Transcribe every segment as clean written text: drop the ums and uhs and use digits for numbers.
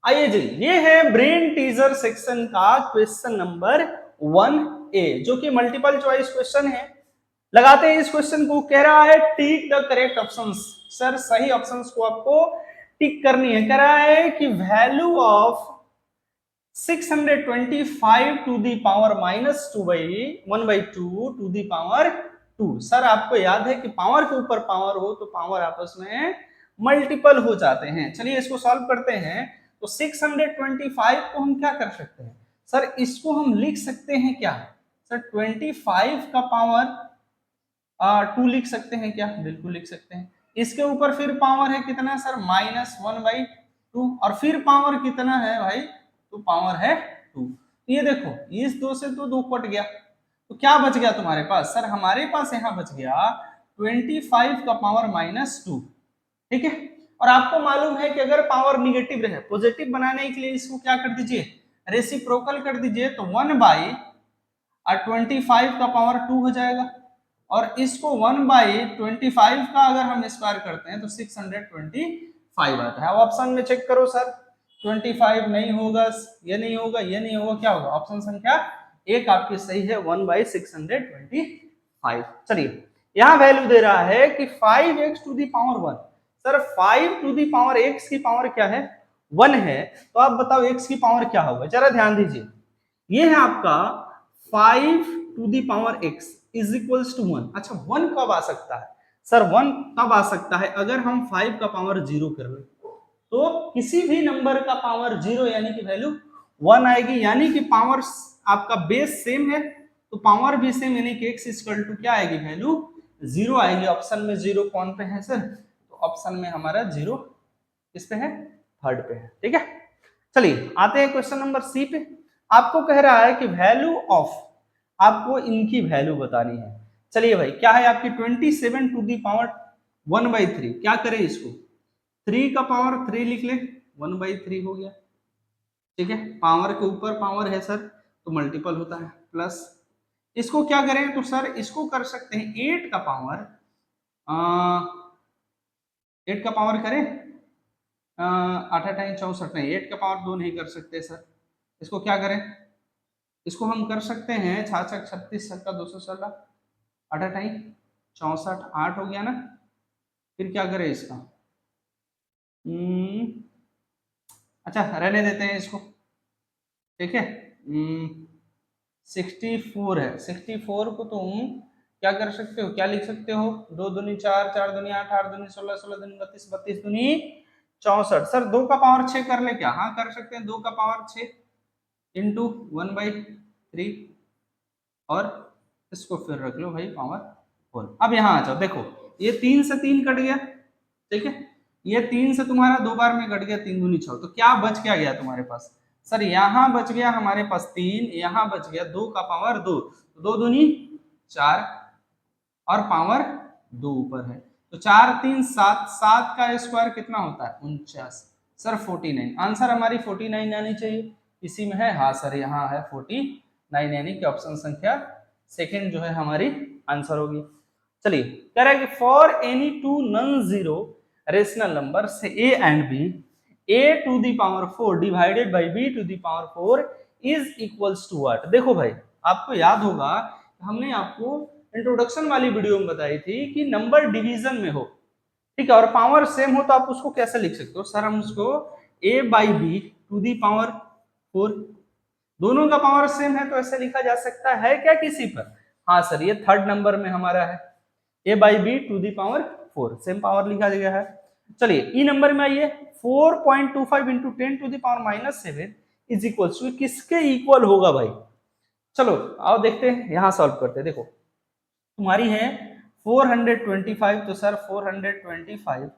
आइए जी, ये है ब्रेन टीजर सेक्शन का क्वेश्चन नंबर 1A, जो कि मल्टीपल चॉइस क्वेश्चन है। लगाते हैं इस क्वेश्चन को। कह रहा है tick the correct options. Sir सही ऑप्शंस को आपको टिक करनी है। कह रहा है कि value of 625 to the power minus two by 1/2 to the power 2। Sir आपको याद है कि पावर के ऊपर पावर हो तो पावर आपस में मल्टीपल हो जाते हैं। चलिए इसको सॉल्व करते हैं। तो 625 को हम क्या कर सकते हैं सर, इसको हम लिख सकते हैं क्या सर, 25 का पावर 2 लिख सकते हैं क्या? बिल्कुल लिख सकते हैं। इसके ऊपर फिर पावर है कितना सर, -1/2, और फिर पावर कितना है भाई, तो पावर है 2। ये देखो इस 2 से तो 2 कट गया, तो क्या बच गया तुम्हारे पास सर? हमारे पास यहाँ बच गया 25 का पावर -2। ठीक है। और आपको मालूम है कि अगर पावर निगेटिव रहे, पॉजिटिव बनाने के लिए इसको क्या कर दीजिए, रेसिप्रोकल कर दीजिए, तो 1/25 का पावर 2 हो जाएगा। और इसको 1/25 का अगर हम स्क्वायर करते हैं तो 625 आता है। अब ऑप्शन में चेक करो सर, 25 नहीं होगा, ये नहीं होगा, ये नहीं होगा, क्या होगा? ऑप्शन संख्या एक आपकी सही है, 1/625। चलिए यहां वैल्यू दे रहा है कि 5x to the power 1। Sir 5 to the power x की पावर क्या है, 1 है। तो आप बताओ x की पावर क्या होगा, जरा ध्यान दीजिए। ये है आपका 5 to the power x is equals to 1। अच्छा 1 कब आ सकता है सर? 1 कब आ सकता है? अगर हम 5 का पावर 0 कर ले, तो किसी भी नंबर का पावर 0 यानी कि वैल्यू 1 आएगी, यानी कि पावर आपका बेस सेम है तो पावर भी सेम, यानी कि x इक्वल टू क्या आएगी, वैल्यू 0 आएगी। ऑप्शन में 0 कौन पे है सर? तो ऑप्शन में हमारा 0 किस पे है, थर्ड पे है। ठीक है। चलिए आते हैं क्वेश्चन नंबर सी पे। आपको कह रहा है कि वैल्यू ऑफ, आपको इनकी वैल्यू बतानी है। चलिए भाई क्या है आपकी 27 टू दी पावर 1/3। क्या करें इसको, 3 का पावर 3 लिख ले, 1/3 हो गया। ठीक है, पावर के ऊपर पावर है सर तो मल्टीपल होता है, प्लस इसको क्या करें तो सर इसको कर सकते हैं 8 का पावर 8 का पावर करें 8 8 64, नहीं 8 का पावर 2 नहीं कर सकते सर। इसको क्या करें, इसको हम कर सकते हैं 66 36 का 216, 8 8 64, 8 हो गया ना। फिर क्या करें इसका, अच्छा रहने देते हैं इसको। ठीक है, 64 है, 64 को तुम क्या कर सकते हो, क्या लिख सकते हो, 2 दूनी 4, 4 दूनी 8, 8 दूनी 16, 16 दूनी 32, 32 दूनी 64। सर 2 का पावर 6 कर ले क्या? हाँ कर सकते हैं, 2 का पावर 6 इंटू 1/3, और इसको फिर रख लो भाई पावर 4। अब यहाँ आ जाओ, देखो ये 3 से 3 कट गया। ठीक है, ये 3 से तुम्हारा 2 बार में कट गया, 3 दूनी 6, तो क्या बच क्या गया तुम्हारे पास सर? यहाँ बच गया हमारे पास 3, यहाँ बच गया 2 का पावर 2, 2 दूनी 4, और पावर 2 ऊपर है, तो 4 3 7, 7 का स्क्वायर कितना होता है, 49। सर 49, आंसर हमारी 49 आनी चाहिए। इसी में है, हाँ सर यहाँ है 49, यानी कि ऑप्शन संख्या सेकंड जो है हमारी आंसर होगी। चलिए कह रहा है कि for any two non zero rational number से A and B, a to the power 4 divided by b to the power 4 is equals to what. देखो भाई आपको याद होगा हमने आपको इंट्रोडक्शन वाली वीडियो में बताई थी कि नंबर डिवीजन में हो, ठीक है, और पावर सेम हो तो आप उसको कैसे लिख सकते हो सर? हम उसको a by b to the power 4, दोनों का पावर सेम है तो ऐसे लिखा जा सकता है क्या किसी पर? हाँ सर ये थर्ड नंबर में हमारा है, a by b to the power 4 same power लिखा गया है। चलिए ई नंबर में आइए, 4.25 into 10 to the power -7 is equal to किसके इक्वल होगा भाई? चलो आओ देखते हैं, यहां सॉल्व करते हैं। देखो तुम्हारी है 425, तो सर 425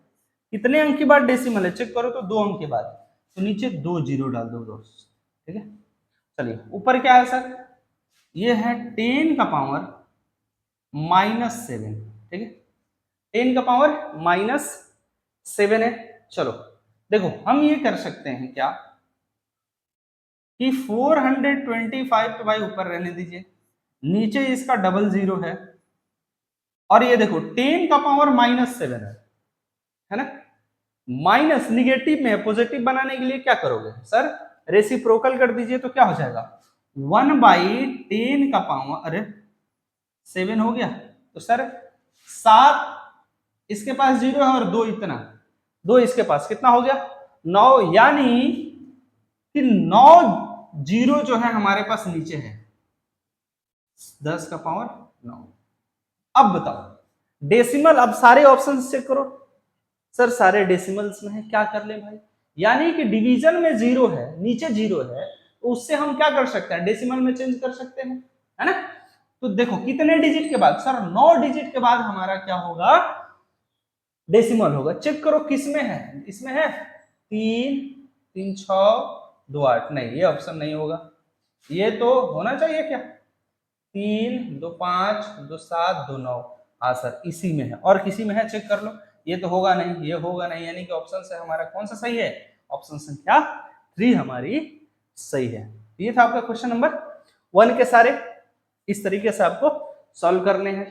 कितने अंक के बाद डेसिमल है, चेक करो तो 2 अंक के बाद, तो नीचे 2 जीरो डाल दो दोस्त। ठीक है, चलिए ऊपर क्या है सर, ये है 10 का पावर -7। ठीक है, 10 का पावर -7 है। चलो देखो हम ये कर सकते हैं क्या कि 425 तो भाई ऊपर रहने दीजिए, नीचे इसका डबल जीरो है, और ये देखो 10 का पावर -7 है ना, माइनस निगेटिव में पॉजिटिव बनाने के लिए क्या करोगे सर, रेसिप्रोकल कर दीजिए तो क्या हो जाएगा 1/10 का पावर, अरे 7 हो गया तो सर 7 इसके पास 0 है और 2 इतना, 2 इसके पास कितना हो गया 9, यानी कि 9 जीरो जो है हमारे पास नीचे है 10 का पावर 9। अब बताओ डेसिमल, अब सारे ऑप्शन चेक करो सर, सारे डेसिमल्स में है, क्या कर ले भाई, यानी कि डिवीजन में 0 है, नीचे 0 है, तो उससे हम क्या कर सकते हैं डेसिमल में चेंज कर सकते हैं, है ना। तो देखो कितने डिजिट के बाद सर 9 डिजिट के बाद हमारा क्या होगा डेसिमल होगा। चेक करो किस में है, इसमें है 3 3 6 2 8, नहीं ये ऑप्शन नहीं होगा, ये तो होना चाहिए क्या 3 2 5 2 7 2 9, हाँ सर इसी में है, और किसी में है चेक कर लो, ये तो होगा नहीं, ये होगा नहीं, यानी कि ऑप्शन से हमारा कौन सा सही है, ऑप्शन संख्या 3 हमारी सही है। ये था आपका क्वेश्चन नंबर 1 के सारे, इस तरीके से आपको सॉल्व करने हैं।